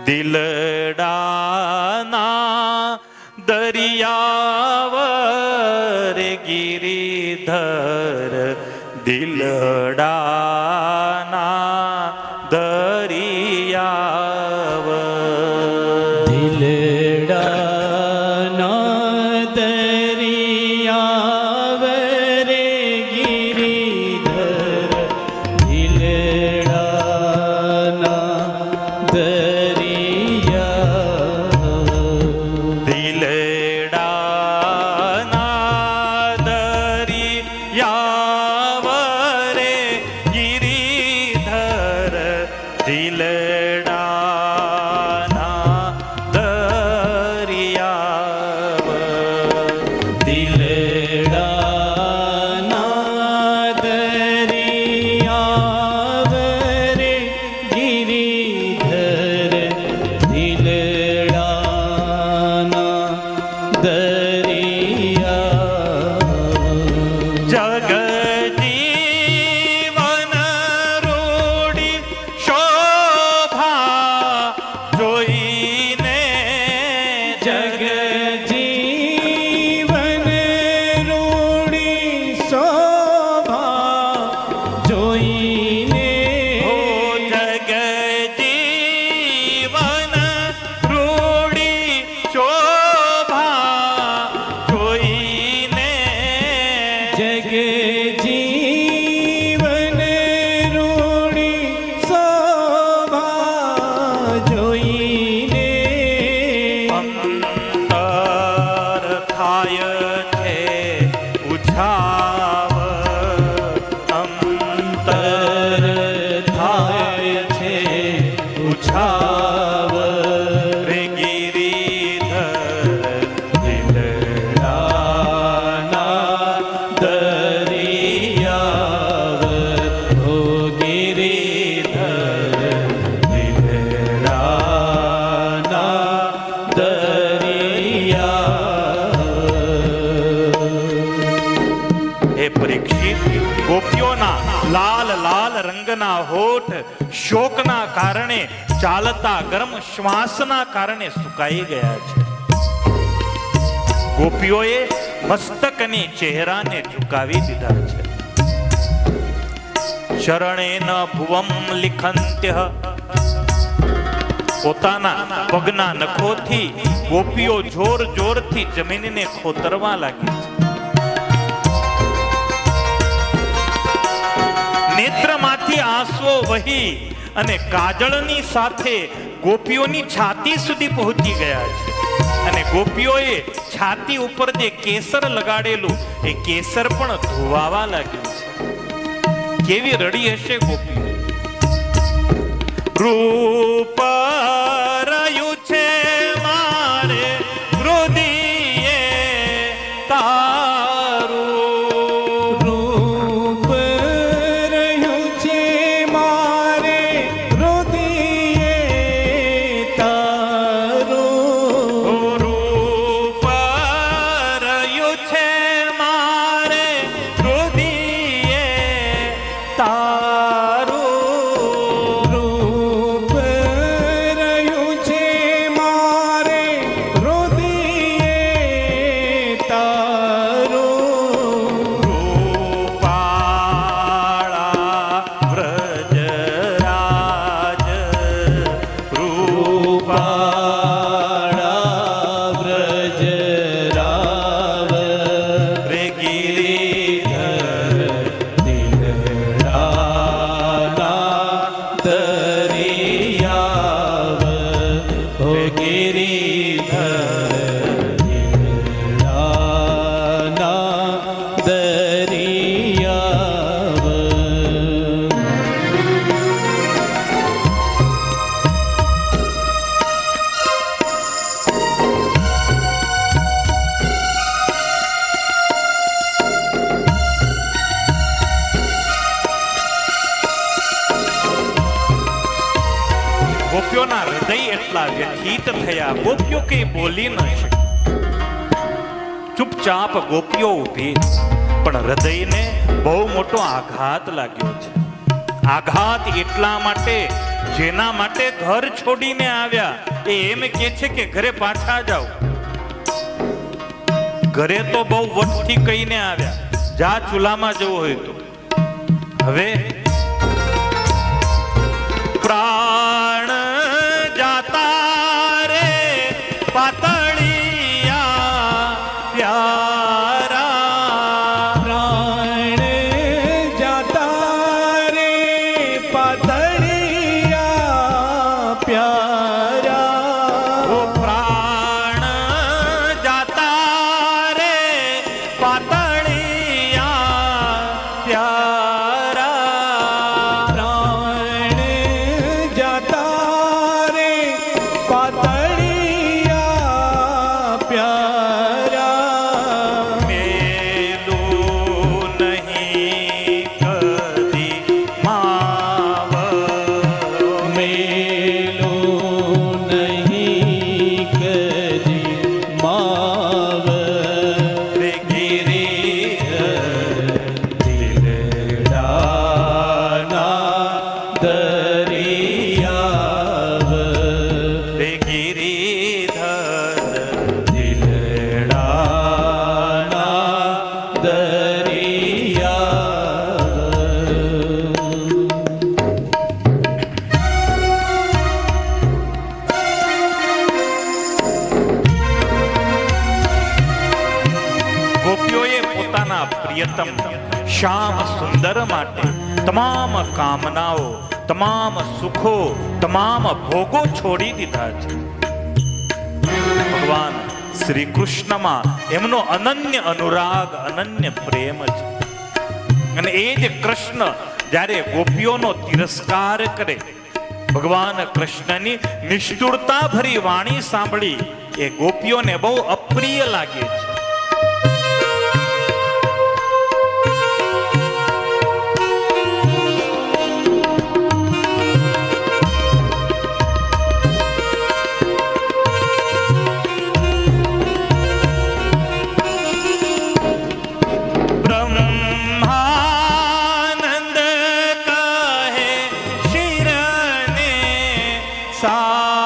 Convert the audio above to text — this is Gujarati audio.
દિલડાના દરિયાવર ગિરિધર દિલડાના દરિયાવ દિલડાના દરિયાવ રે ગિરિધર દિલડાના દરિયાવ દિલડાના દરિયાવ રે ગિરિધર દિલડાના દરિયાવ દિલડાના દરિયાવ રે ગિરિધર દિલડાના દરિયાવ જગજીવન રૂડી શોભા જોઈને જગજીવન રૂડી શોભા જોઈને હો જગજીવન રૂડી શોભા જોઈને જગજીવન રૂડી શોભા જોઈને અંતર થાય છે ઉછાવ અંતર થાય છે ઉછાવ રે ગિરિધર દિલડાના દરિયાવ હો ગિરિધર દિલડાના દરિયાવ હે પરીક્ષિત, ગોપીઓના લાલ લાલ રંગના હોઠ શોકના કારણે ચાલતા ગરમ શ્વાસના કારણે સુકાઈ ગયા છે. ગોપીઓએ મસ્તક અને ચહેરાને ઝુકાવી દીધા છે. શરણેન ભુવમ લિખંત્ય, પોતાના પગના નખોથી ગોપીઓ જોર જોરથી જમીનને ખોતરવા લાગી છે. નેત્રમાંથી આંસુઓ વહી અને કાજળની સાથે ગોપીઓની છાતી સુધી પહોંચી ગયા છે. અને ગોપીઓએ છાતી ઉપર જે કેસર લગાડેલું એ કેસર પણ ધોવાવા લાગ્યું છે. કેવી રડી હશે ગોપીઓ. રૂપ રહ્યું છે મારે હૃદયે તારું, રૂપ રહ્યું છે મારે હૃદયે તારું. રૂપ રહ્યું છે મારે હૃદયે તારું, રૂપ રહ્યું છે મારે હૃદયે તારું. રૂપાળા વ્રજરાજ, રૂપાળા વ્રજરાવ રે ગિરિધર દિલડાના દરિયાવ હો ગિરિધર દિલડાના દરિયાવ. ગોપીઓના હૃદય એટલા વ્યથિત થયા, ગોપીઓ કઈ બોલી ન શકી. ચૂપચાપ ગોપીઓ ઊભી, પણ હૃદયને બહુ મોટો આઘાત લાગ્યો છે. આઘાત એટલા માટે જેના માટે ઘર છોડીને આવ્યા એ એમ કે છે કે ઘરે પાછા જાઓ. ઘરે તો બહુ વટથી કહીને આવ્યા, જા ચૂલામાં જવું હોય તો. હવે પ્રાણ જાતા રે પાતળિયા પ્યારા. પ્રાણ જાતા રે પાતળિયા પ્યારા. ઓ પ્રાણ જાતા રે પાતળિયા પ્યારા. પ્રાણ જાતા રે પાતળિયા પ્યારા. મેલું નહીં કદી માવ, મેલો નહીં કદી માવ. રે ગિરિધર દિલડાના દરિયાવ. રે ગિરિધર દિલડાના દરિયાવ. ગોપીઓએ પોતાના પ્રિયતમ શ્યામ સુંદર માટે તમામ કામનાઓ, તમામ સુખો, તમામ ભોગો છોડી દીધા છે. ભગવાન શ્રી કૃષ્ણમાં એમનો અનન્ય અનુરાગ, અનન્ય પ્રેમ છે. અને એ જ કૃષ્ણ જ્યારે ગોપીઓનો તિરસ્કાર કરે, ભગવાન કૃષ્ણની નિષ્ઠુરતા ભરી વાણી સાંભળી એ ગોપીઓને બહુ અપ્રિય લાગે છે. બ્રહ્માનંદ કહે શિરને સા